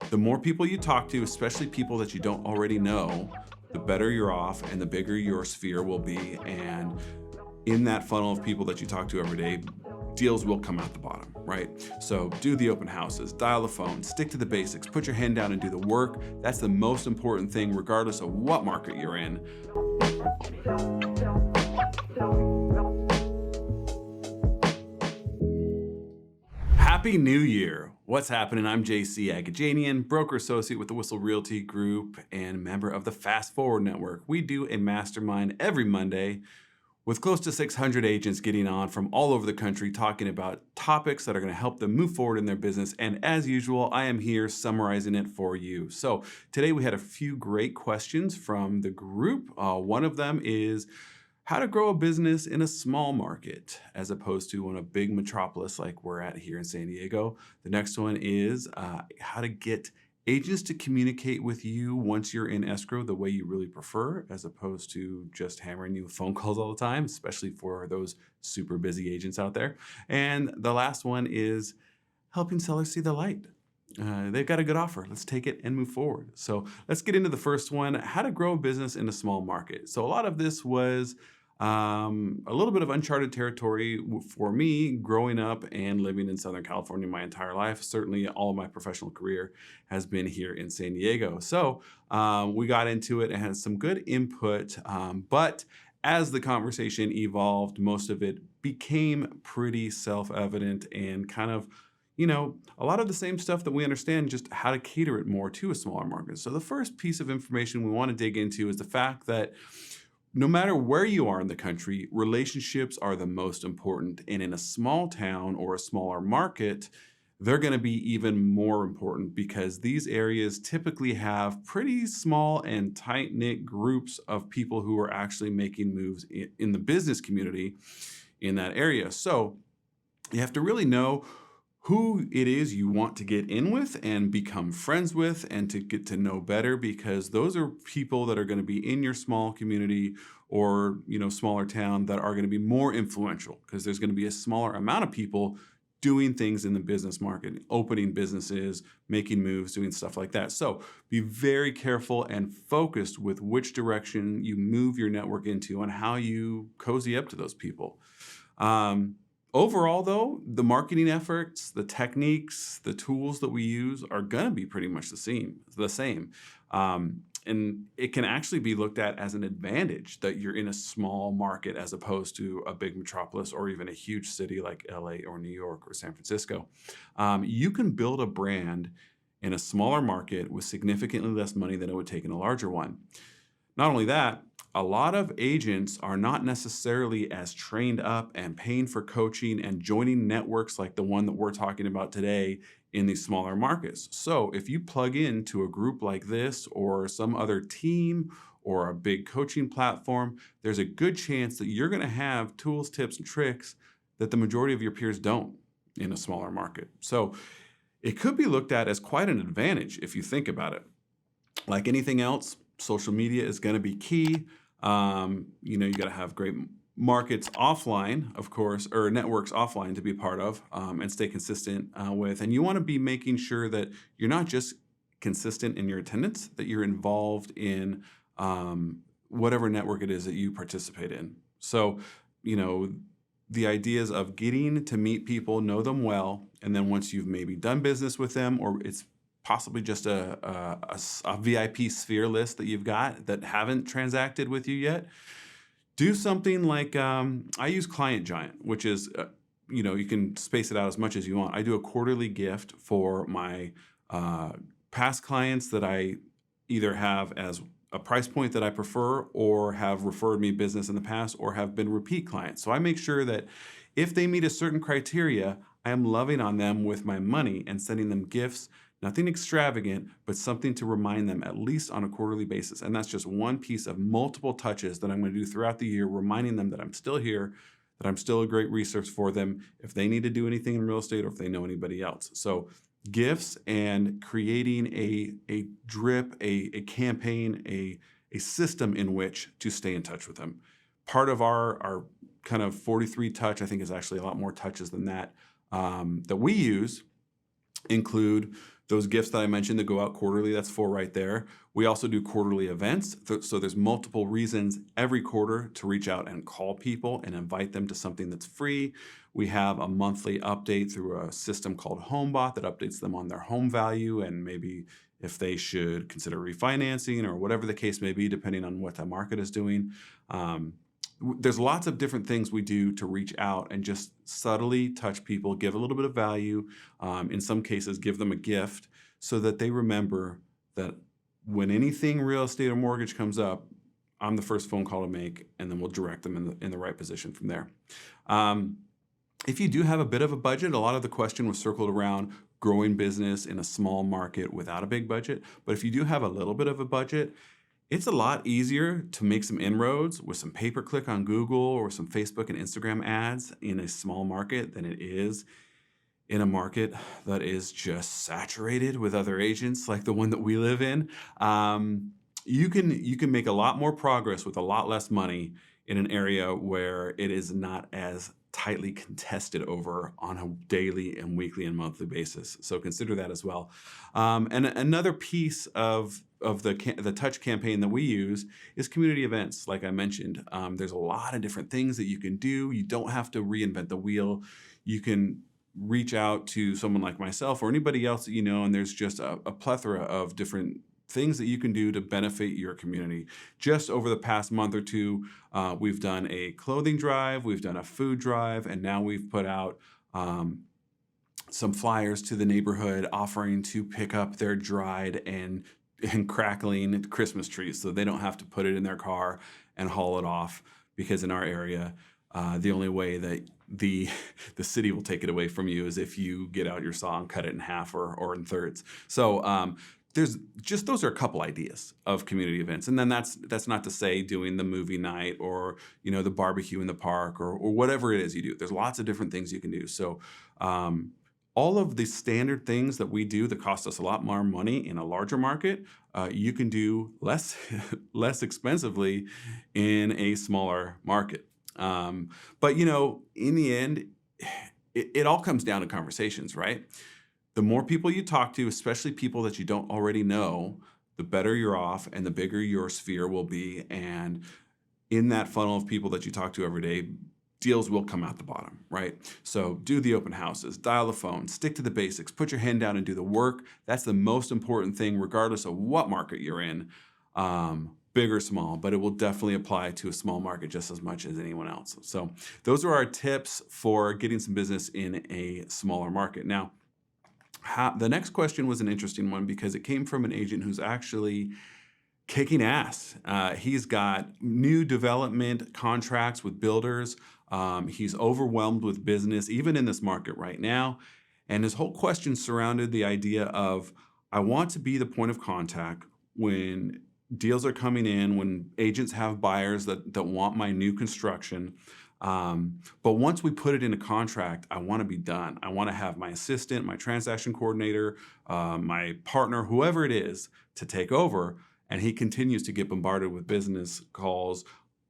The more people you talk to, especially people that you don't already know, the better you're off and the bigger your sphere will be. And in that funnel of people that you talk to every day, deals will come out the bottom, right? So do the open houses, dial the phone, stick to the basics, put your head down and do the work. That's the most important thing, regardless of what market you're in. Happy New Year. What's happening? I'm JC Agajanian, broker associate with the Whissel Realty Group and member of the Fast Forward Network. We do a mastermind every Monday with close to 600 agents getting on from all over the country talking about topics that are going to help them move forward in their business. And as usual, I am here summarizing it for you. So today we had a few great questions from the group. One of them is how to grow a business in a small market as opposed to in a big metropolis like we're at here in San Diego. The next one is how to get agents to communicate with you once you're in escrow the way you really prefer, as opposed to just hammering you with phone calls all the time, especially for those super busy agents out there. And the last one is helping sellers see the light. They've got a good offer. Let's take it and move forward. So let's get into the first one, how to grow a business in a small market. So a lot of this was a little bit of uncharted territory for me growing up and living in Southern California my entire life. Certainly all of my professional career has been here in San Diego. So we got into it and had some good input, but as the conversation evolved, most of it became pretty self-evident and kind of, a lot of the same stuff that we understand, just how to cater it more to a smaller market. So the first piece of information we want to dig into is the fact that no matter where you are in the country, relationships are the most important. And in a small town or a smaller market, they're going to be even more important because these areas typically have pretty small and tight-knit groups of people who are actually making moves in the business community in that area. So you have to really know who it is you want to get in with and become friends with and to get to know better, because those are people that are going to be in your small community or, smaller town that are going to be more influential because there's going to be a smaller amount of people doing things in the business market, opening businesses, making moves, doing stuff like that. So be very careful and focused with which direction you move your network into and how you cozy up to those people. Overall, though, the marketing efforts, the techniques, the tools that we use are going to be pretty much the same. And it can actually be looked at as an advantage that you're in a small market as opposed to a big metropolis or even a huge city like LA or New York or San Francisco. You can build a brand in a smaller market with significantly less money than it would take in a larger one. Not only that, a lot of agents are not necessarily as trained up and paying for coaching and joining networks like the one that we're talking about today in these smaller markets. So if you plug into a group like this or some other team or a big coaching platform, there's a good chance that you're going to have tools, tips, and tricks that the majority of your peers don't in a smaller market. So it could be looked at as quite an advantage if you think about it. Like anything else, social media is going to be key. You got to have great markets offline, of course, or networks offline to be part of and stay consistent with. And you want to be making sure that you're not just consistent in your attendance, that you're involved in whatever network it is that you participate in. So, the ideas of getting to meet people, know them well, and then once you've maybe done business with them, or it's possibly just a VIP sphere list that you've got that haven't transacted with you yet, do something like, I use Client Giant, which is, you can space it out as much as you want. I do a quarterly gift for my past clients that I either have as a price point that I prefer or have referred me business in the past or have been repeat clients. So I make sure that if they meet a certain criteria, I am loving on them with my money and sending them gifts. Nothing extravagant, but something to remind them at least on a quarterly basis. And that's just one piece of multiple touches that I'm going to do throughout the year, reminding them that I'm still here, that I'm still a great resource for them if they need to do anything in real estate or if they know anybody else. So gifts and creating a drip, a campaign, a system in which to stay in touch with them. Part of our kind of 43 touch, I think is actually a lot more touches than that, that we use include Those gifts that I mentioned that go out quarterly, that's 4 right there. We also do quarterly events. So there's multiple reasons every quarter to reach out and call people and invite them to something that's free. We have a monthly update through a system called HomeBot that updates them on their home value and maybe if they should consider refinancing or whatever the case may be, depending on what the market is doing. There's lots of different things we do to reach out and just subtly touch people, give a little bit of value, in some cases give them a gift so that they remember that when anything real estate or mortgage comes up, I'm the first phone call to make, and then we'll direct them in the right position from there. If you do have a bit of a budget, a lot of the question was circled around growing business in a small market without a big budget. But if you do have a little bit of a budget, it's a lot easier to make some inroads with some pay-per-click on Google or some Facebook and Instagram ads in a small market than it is in a market that is just saturated with other agents like the one that we live in. You can make a lot more progress with a lot less money in an area where it is not as tightly contested over on a daily and weekly and monthly basis. So consider that as well. And another piece of the touch campaign that we use is community events. Like I mentioned, there's a lot of different things that you can do. You don't have to reinvent the wheel. You can reach out to someone like myself or anybody else that you know, and there's just a plethora of different things that you can do to benefit your community. Just over the past month or two, we've done a clothing drive, we've done a food drive, and now we've put out some flyers to the neighborhood offering to pick up their dried and crackling Christmas trees so they don't have to put it in their car and haul it off, because in our area, the only way that the city will take it away from you is if you get out your saw and cut it in half or in thirds. So those are a couple ideas of community events. And then that's not to say doing the movie night or, the barbecue in the park or whatever it is you do. There's lots of different things you can do. So all of the standard things that we do that cost us a lot more money in a larger market, you can do less expensively in a smaller market. But in the end, it all comes down to conversations, right? The more people you talk to, especially people that you don't already know, the better you're off and the bigger your sphere will be. And in that funnel of people that you talk to every day, deals will come out the bottom, right? So do the open houses, dial the phone, stick to the basics, put your hand down and do the work. That's the most important thing, regardless of what market you're in, big or small, but it will definitely apply to a small market just as much as anyone else. So those are our tips for getting some business in a smaller market. Now, the next question was an interesting one because it came from an agent who's actually kicking ass. He's got new development contracts with builders. He's overwhelmed with business, even in this market right now. And his whole question surrounded the idea of, I want to be the point of contact when deals are coming in, when agents have buyers that want my new construction. But once we put it in a contract, I want to be done. I want to have my assistant, my transaction coordinator, my partner, whoever it is, to take over. And he continues to get bombarded with business calls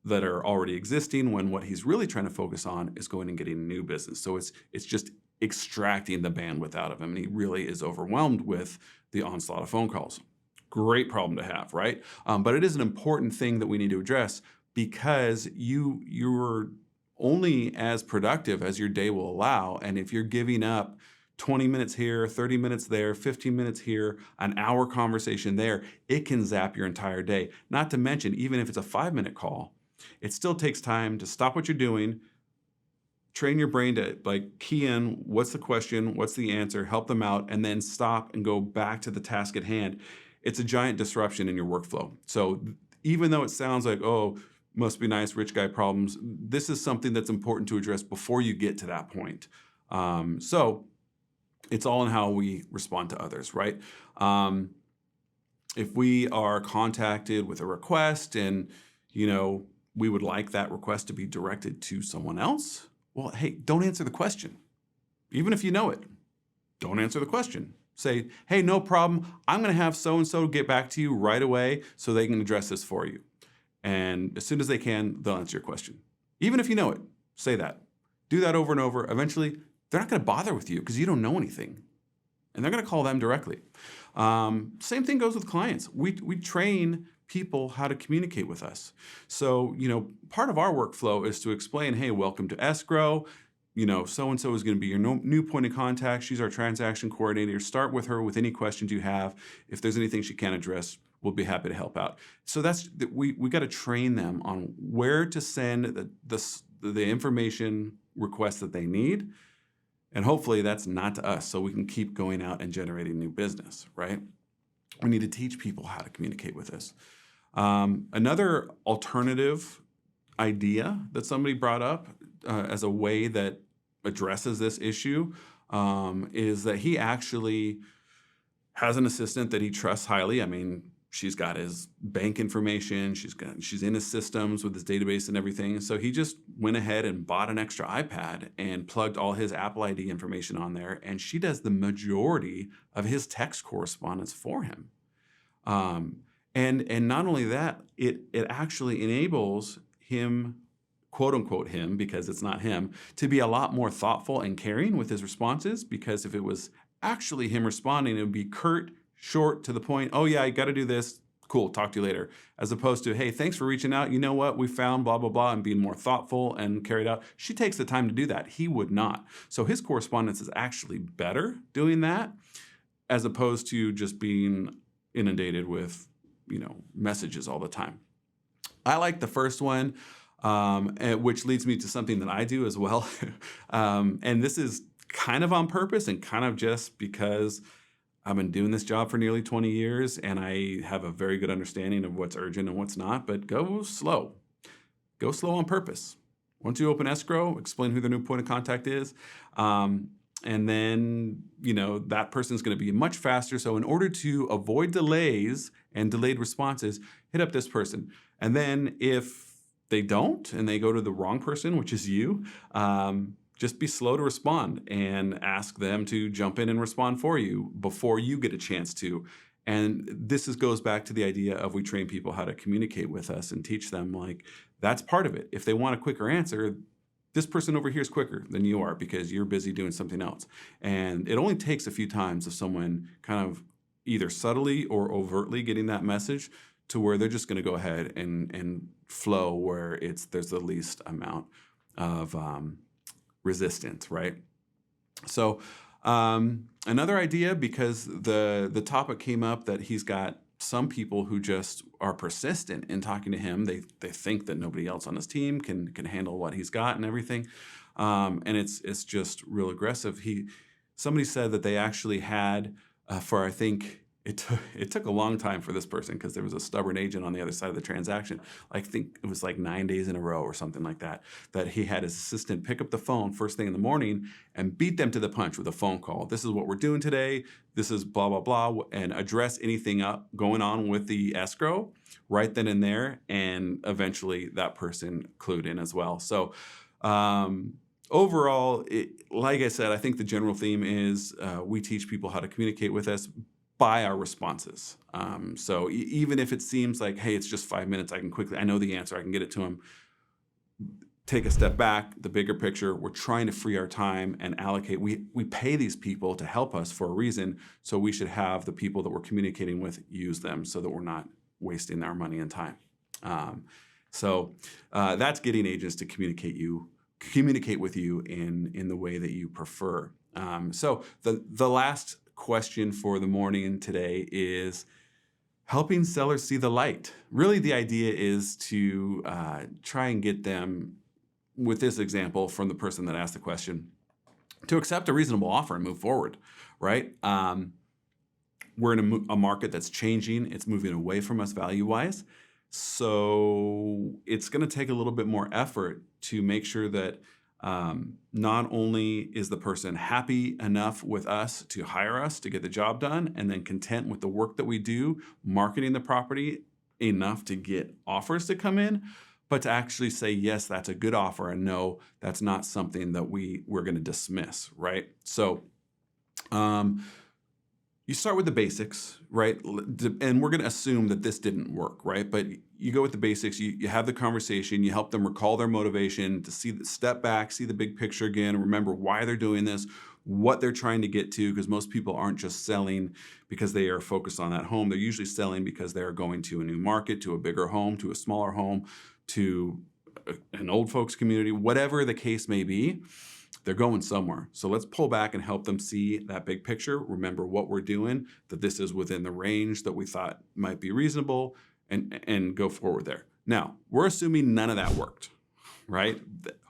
that are already existing when what he's really trying to focus on is going and getting new business. So it's just extracting the bandwidth out of him. And he really is overwhelmed with the onslaught of phone calls. Great problem to have, right? But it is an important thing that we need to address because you're only as productive as your day will allow. And if you're giving up 20 minutes here, 30 minutes there, 15 minutes here, an hour conversation there, it can zap your entire day. Not to mention, even if it's a 5-minute call, it still takes time to stop what you're doing, train your brain to key in what's the question, what's the answer, help them out, and then stop and go back to the task at hand. It's a giant disruption in your workflow. So even though it sounds like, oh, must be nice, rich guy problems, this is something that's important to address before you get to that point. So it's all in how we respond to others, right? If we are contacted with a request and, we would like that request to be directed to someone else, well, hey, don't answer the question. Even if you know it, don't answer the question. Say, hey, no problem. I'm going to have so-and-so get back to you right away so they can address this for you. And as soon as they can, they'll answer your question. Even if you know it, say that. Do that over and over. Eventually, they're not going to bother with you because you don't know anything. and they're going to call them directly. Same thing goes with clients. We train people how to communicate with us. So, part of our workflow is to explain, hey, welcome to escrow. So-and-so is going to be your new point of contact. She's our transaction coordinator. Start with her with any questions you have. If there's anything she can't address, we'll be happy to help out. So we got to train them on where to send the information requests that they need. And hopefully that's not to us, so we can keep going out and generating new business, right? We need to teach people how to communicate with us. Another alternative idea that somebody brought up as a way that addresses this issue is that he actually has an assistant that he trusts highly. I mean, she's got his bank information. She's in his systems with his database and everything. So he just went ahead and bought an extra iPad and plugged all his Apple ID information on there. And she does the majority of his text correspondence for him. And not only that, it actually enables him, quote unquote him, because it's not him, to be a lot more thoughtful and caring with his responses. Because if it was actually him responding, it would be curt, short, to the point. Oh yeah, I got to do this. Cool, talk to you later. As opposed to, hey, thanks for reaching out. You know what? We found blah, blah, blah, and being more thoughtful and carried out. She takes the time to do that. He would not. So his correspondence is actually better doing that as opposed to just being inundated with, messages all the time. I like the first one, which leads me to something that I do as well. And this is kind of on purpose and kind of just because I've been doing this job for nearly 20 years and I have a very good understanding of what's urgent and what's not, but go slow. Go slow on purpose. Once you open escrow, explain who the new point of contact is. And then, that person's going to be much faster. So in order to avoid delays and delayed responses, hit up this person. And then if they don't and they go to the wrong person, which is you, just be slow to respond and ask them to jump in and respond for you before you get a chance to. And this goes back to the idea of we train people how to communicate with us and teach them, like, that's part of it. If they want a quicker answer, this person over here is quicker than you are because you're busy doing something else. And it only takes a few times of someone kind of either subtly or overtly getting that message to where they're just going to go ahead and flow where there's the least amount of resistance, right? So another idea, because the topic came up that he's got some people who just are persistent in talking to him. They think that nobody else on his team can handle what he's got and everything, and it's just real aggressive. Somebody said that they actually had for, I think it took a long time for this person because there was a stubborn agent on the other side of the transaction. I think it was like 9 days in a row or something like that he had his assistant pick up the phone first thing in the morning and beat them to the punch with a phone call. This is what we're doing today. This is blah, blah, blah, and address anything up going on with the escrow right then and there. And eventually that person clued in as well. So overall, like I said, I think the general theme is we teach people how to communicate with us by our responses. So even if it seems like, hey, it's just 5 minutes, I know the answer, I can get it to them. Take a step back, the bigger picture, we're trying to free our time and allocate. We pay these people to help us for a reason, so we should have the people that we're communicating with use them so that we're not wasting our money and time. So that's getting agents to communicate with you in the way that you prefer. So the last question for the morning today is helping sellers see the light. Really, the idea is to try and get them, with this example from the person that asked the question, to accept a reasonable offer and move forward, right? We're in a market that's changing. It's moving away from us value-wise. So it's going to take a little bit more effort to make sure that not only is the person happy enough with us to hire us to get the job done and then content with the work that we do, marketing the property enough to get offers to come in, but to actually say, yes, that's a good offer, and no, that's not something that we're going to dismiss, right? So you start with the basics, right? And we're going to assume that this didn't work, right? But you go with the basics, you have the conversation, you help them recall their motivation, to see the step back, see the big picture again, remember why they're doing this, what they're trying to get to, because most people aren't just selling because they are focused on that home. They're usually selling because they're going to a new market, to a bigger home, to a smaller home, to an old folks community, whatever the case may be. They're going somewhere. So let's pull back and help them see that big picture. Remember what we're doing, that this is within the range that we thought might be reasonable, and go forward there. Now, we're assuming none of that worked, right?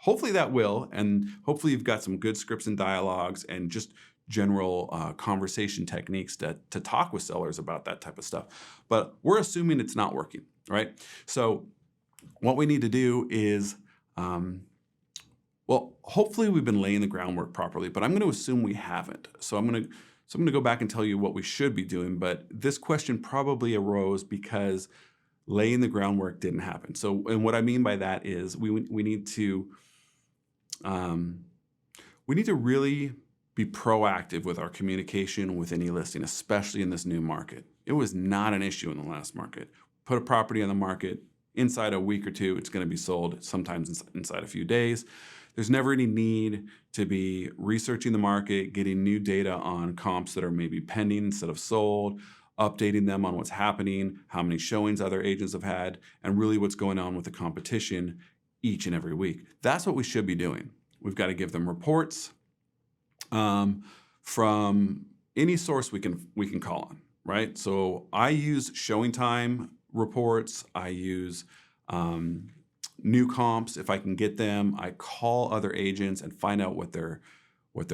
Hopefully that will, and hopefully you've got some good scripts and dialogues and just general conversation techniques to talk with sellers about that type of stuff. But we're assuming it's not working, right? So what we need to do is, well, hopefully we've been laying the groundwork properly, but I'm going to assume we haven't. So I'm going to go back and tell you what we should be doing, but this question probably arose because laying the groundwork didn't happen. So, and what I mean by that is we need to really be proactive with our communication with any listing, especially in this new market. It was not an issue in the last market. Put a property on the market, inside a week or two, it's going to be sold, sometimes inside a few days. There's never any need to be researching the market, getting new data on comps that are maybe pending instead of sold, updating them on what's happening, how many showings other agents have had, and really what's going on with the competition each and every week. That's what we should be doing. We've got to give them reports from any source we can call on, right? So I use showing time reports. I use new comps if I can get them. I call other agents and find out what they're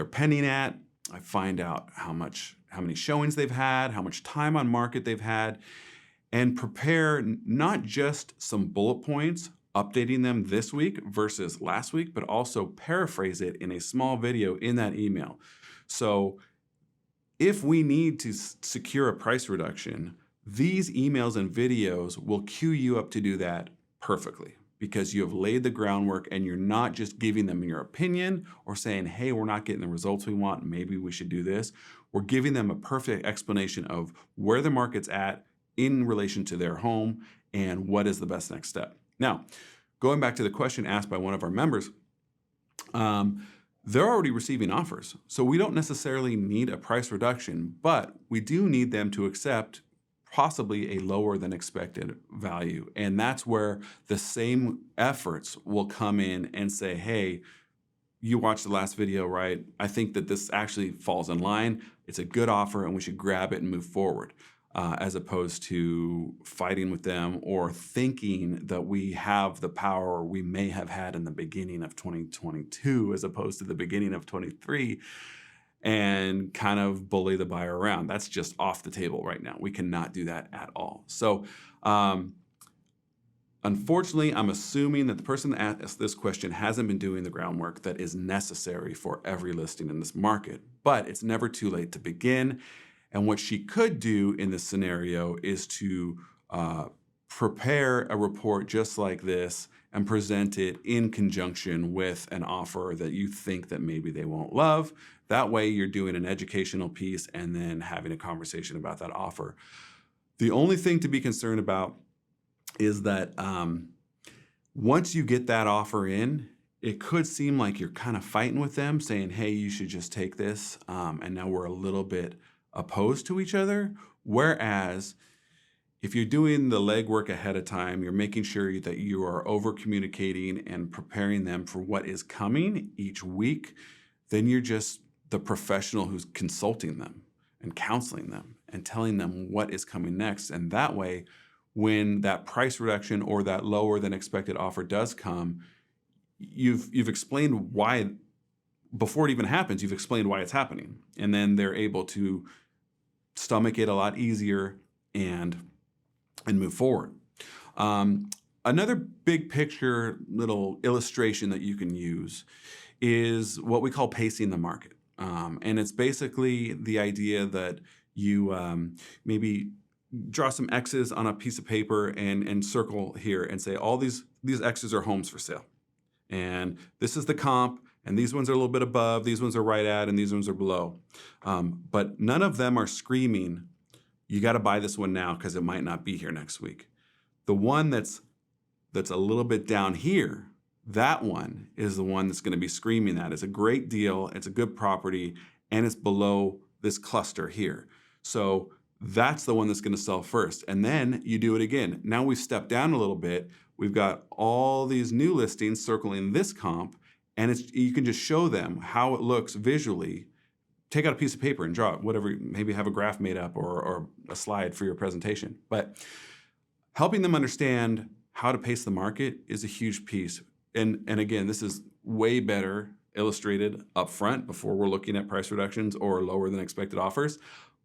pending at. I find out how many showings they've had, how much time on market they've had, and prepare not just some bullet points, updating them this week versus last week, but also paraphrase it in a small video in that email. So if we need to secure a price reduction, these emails and videos will cue you up to do that perfectly, because you have laid the groundwork and you're not just giving them your opinion or saying, hey, we're not getting the results we want, maybe we should do this. We're giving them a perfect explanation of where the market's at in relation to their home and what is the best next step. Now, going back to the question asked by one of our members, they're already receiving offers. So we don't necessarily need a price reduction, but we do need them to accept possibly a lower than expected value. And that's where the same efforts will come in and say, hey, you watched the last video, right? I think that this actually falls in line. It's a good offer and we should grab it and move forward, as opposed to fighting with them or thinking that we have the power we may have had in the beginning of 2022 as opposed to the beginning of 23. And kind of bully the buyer around. That's just off the table right now. We cannot do that at all. So unfortunately, I'm assuming that the person that asked this question hasn't been doing the groundwork that is necessary for every listing in this market. But it's never too late to begin. And what she could do in this scenario is to prepare a report just like this and present it in conjunction with an offer that you think that maybe they won't love. That way you're doing an educational piece and then having a conversation about that offer. The only thing to be concerned about is that once you get that offer in, it could seem like you're kind of fighting with them, saying, hey, you should just take this. And now we're a little bit opposed to each other. Whereas if you're doing the legwork ahead of time, you're making sure that you are over communicating and preparing them for what is coming each week, then you're just the professional who's consulting them and counseling them and telling them what is coming next. And that way, when that price reduction or that lower than expected offer does come, you've explained why, before it even happens, you've explained why it's happening. And then they're able to stomach it a lot easier and move forward. Another big picture little illustration that you can use is what we call pacing the market. And it's basically the idea that you maybe draw some X's on a piece of paper and circle here and say all these X's are homes for sale. And this is the comp, And these ones are a little bit above, these ones are right at, and these ones are below. But none of them are screaming, you got to buy this one now because it might not be here next week. The one that's a little bit down here, that one is the one that's going to be screaming that. It's a great deal, it's a good property, and it's below this cluster here. So that's the one that's going to sell first. And then you do it again. Now we've stepped down a little bit. We've got all these new listings circling this comp, and you can just show them how it looks visually. Take out a piece of paper and draw it, whatever, maybe have a graph made up or a slide for your presentation. But helping them understand how to pace the market is a huge piece. And again, this is way better illustrated up front before we're looking at price reductions or lower than expected offers,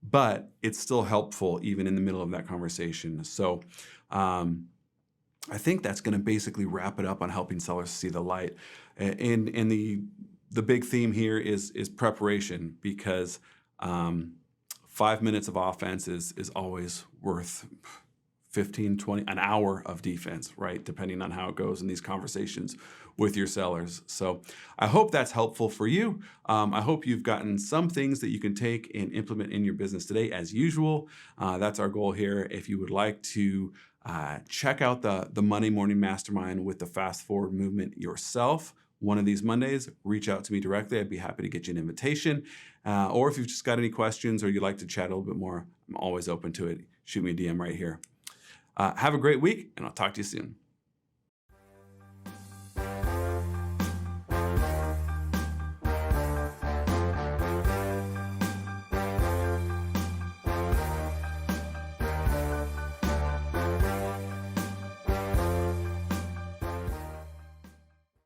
but it's still helpful even in the middle of that conversation. So I think that's going to basically wrap it up on helping sellers see the light. And the big theme here is preparation, because 5 minutes of offense is always worth 15, 20, an hour of defense, right? Depending on how it goes in these conversations with your sellers. So I hope that's helpful for you. I hope you've gotten some things that you can take and implement in your business today. As usual, that's our goal here. If you would like to check out the Monday Morning Mastermind with the Fast Forward movement yourself, one of these Mondays, reach out to me directly. I'd be happy to get you an invitation. Or if you've just got any questions or you'd like to chat a little bit more, I'm always open to it. Shoot me a DM right here. Have a great week, and I'll talk to you soon.